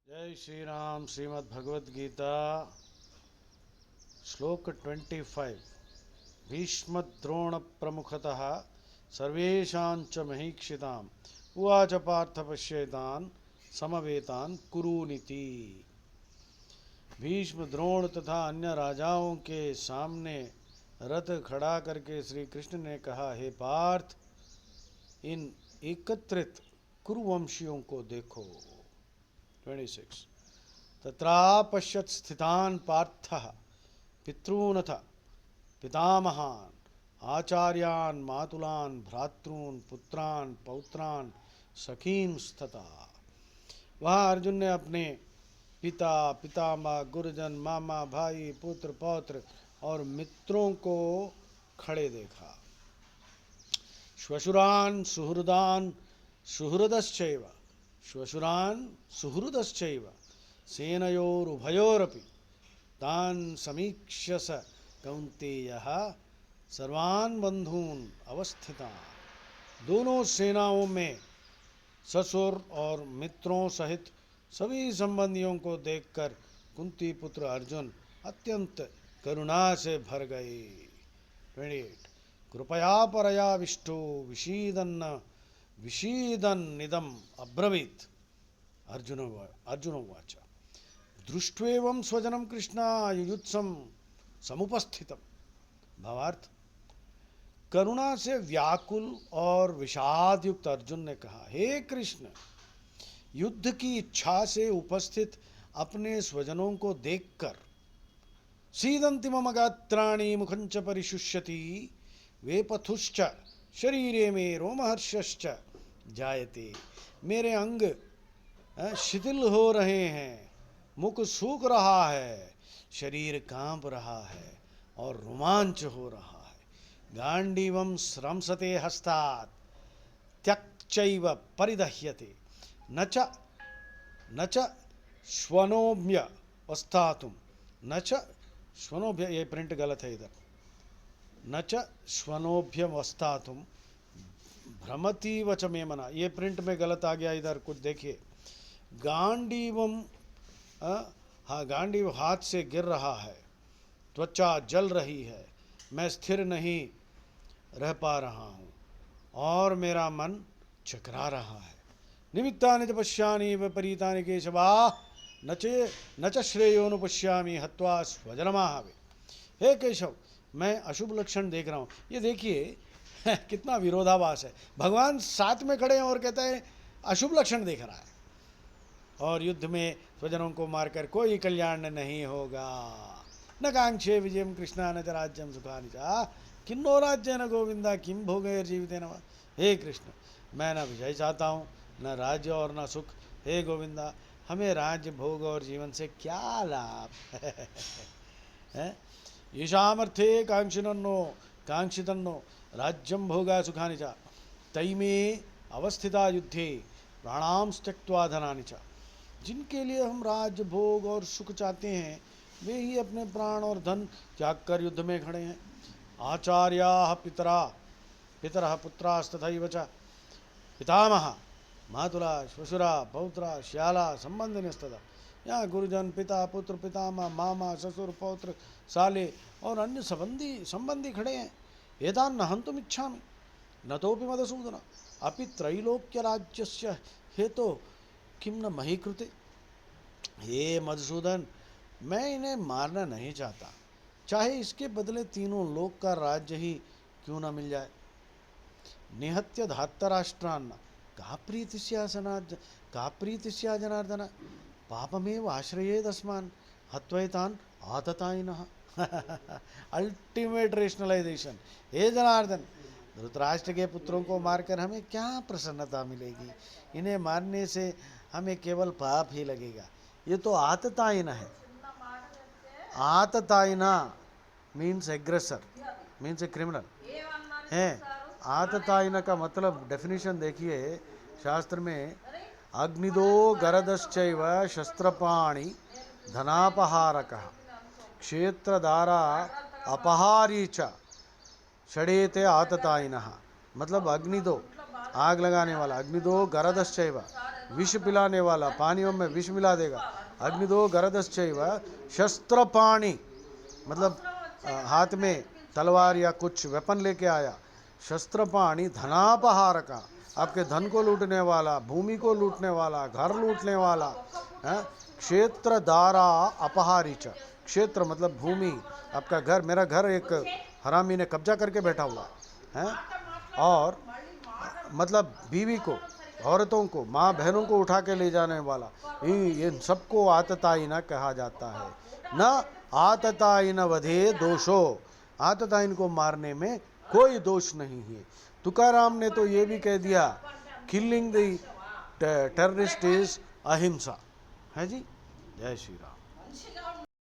जय श्री राम। श्रीमद् भगवद गीता श्लोक 25। भीष्मद्रोण प्रमुखतः सर्वेषांच महीक्षिताम् उवाच पार्थ पश्येतान् समवेतान् कुरूनिति। भीष्म द्रोण तथा अन्य राजाओं के सामने रथ खड़ा करके श्री कृष्ण ने कहा, हे पार्थ, इन एकत्रित कुरुवंशियों को देखो। 26। तत्रापश्यत् स्थितान् पार्थः पितॄनथ पितामहान् आचार्यान् मातुलान् भ्रातॄन् पुत्रान् पौत्रान् सखींस्तथा। वहाँ अर्जुन ने अपने पिता पितामह गुरुजन मामा भाई पुत्र पौत्र और मित्रों को खड़े देखा। श्वशुरान् सुहृदान् सुहृदश्चैव श्वशुरान् सुहृदश्चैव सेनयोरुभयोरपि तान् समीक्ष्य स कौन्तेयः सर्वान् बन्धून् अवस्थितान्। दोनों सेनाओं में ससुर और मित्रों सहित सभी संबंधियों को देखकर कुंती पुत्र अर्जुन अत्यंत करुणा से भर गए। 28। कृपया परया विष्टो विषीदन्निदम् अब्रवीत्। अर्जुनोवाच दृष्ट्वेवं स्वजनं कृष्ण युयुत्सं समुपस्थितम्। भावार्थ, करुणा से व्याकुल और विषाद युक्त अर्जुन ने कहा, हे कृष्ण, युद्ध की इच्छा से उपस्थित अपने स्वजनों को देखकर सीदन्ति मम गात्राणि मुखंच परिशुष्यति वेपथुश्च शरीरे में रोमहर्षश्च जायते। मेरे अंग शिथिल हो रहे हैं, मुख सूख रहा है, शरीर कांप रहा है और रोमांच हो रहा है। गांडीवं स्रंसते हस्तात् त्यक्चैव परिदह्यते न च श्वनोभ्य वस्तातुम न च श्वनोभ्य, ये प्रिंट गलत है इधर, न च श्वनोभ्य वस्तातुम भ्रमती वच में मना, ये प्रिंट में गलत आ गया इधर, कुछ देखिए। गांडीवम, हाँ, गांडीव हाथ से गिर रहा है, त्वचा जल रही है, मैं स्थिर नहीं रह पा रहा हूँ और मेरा मन चकरा रहा है। निमित्तानि च पश्यामि विपरीतानि केशवा न च श्रेयोनुपश्यामि हत्वा स्वजनमाहवे। हे केशव, मैं अशुभ लक्षण देख रहा हूँ। ये देखिए कितना विरोधाभास है। भगवान साथ में खड़े हैं और कहता है अशुभ लक्षण देख रहा है, और युद्ध में स्वजनों को मारकर कोई कल्याण नहीं होगा। न कांक्षे विजयम कृष्णा न च राज्यम सुखानि च किन्नो राज्य न गोविंदा किम भोगैर्जीवितेन वा। हे कृष्ण, मैं न विजय चाहता हूँ, न राज्य और न सुख। हे गोविंदा, हमें राज्य भोग और जीवन से क्या लाभ है। ईशामर्थे कांक्षितन्नो राज्यम भोगा सुखानि च तैमे अवस्थिता युद्धे प्राणाम त्यक्त्वा धनानि च। जिनके लिए हम राज्य भोग और सुख चाहते हैं, वे ही अपने प्राण और धन त्याग कर युद्ध में खड़े हैं। आचार्याः पितरः पुत्रास्तथैव च पितामह मातुला श्वशुरा पौत्रा श्याला संबंधिनस्तथा। यहाँ गुरुजन पिता पुत्र पितामह मामा ससुर पौत्र साले और अन्य संबंधी खड़े हैं। एतान् न हन्तुम् इच्छामि न तोपि मधुसूदन अपि त्रैलोक्य राज्यस्य हेतु किम न मही कृते। हे मधुसूदन, मैं इन्हें मारना नहीं चाहता, चाहे इसके बदले तीनों लोक का राज्य ही क्यों न मिल जाए। निहत्य धार्तराष्ट्रान्न का प्रीतिस्या जनार्दन पापमेव आश्रयेदस्मान् हत्वैतान् आततायिनः। Ultimate rationalisation. हे जनार्दन, धृतराष्ट्र के पुत्रों को मारकर हमें क्या प्रसन्नता मिलेगी? इन्हें मारने से हमें केवल पाप ही लगेगा। ये तो आततायिन है। आततायिना means aggressor, means a criminal है। आततायिन का मतलब डेफिनेशन देखिए शास्त्र में, अग्निदो गरदश्चैव शस्त्रपाणि धनापहारकः क्षेत्रधारा अपहारी च षडेते आततायिनः। मतलब अग्निदो, आग लगाने वाला, अग्निदो गरदश्चैव, विष पिलाने वाला, पानियों में विष मिला देगा। अग्निदो गरदश्चैव शस्त्र पाणी, मतलब हाथ में तलवार या कुछ वेपन लेके आया। शस्त्र पाणी धनापहार का, आपके धन को लूटने वाला, भूमि को लूटने वाला, घर लूटने वाला। क्षेत्र दारा अपहारी च, क्षेत्र मतलब भूमि, आपका घर, मेरा घर एक हरामी ने कब्जा करके बैठा हुआ है। और मतलब बीवी को, औरतों को, माँ बहनों को उठा के ले जाने वाला, ये सबको आततायिन कहा जाता है। न आततायिन वधे दोषो, आततायिन को मारने में कोई दोष नहीं है। तुकाराम ने तो ये भी कह दिया, किलिंग द टेररिस्ट इज अहिंसा है जी। जय श्री राम।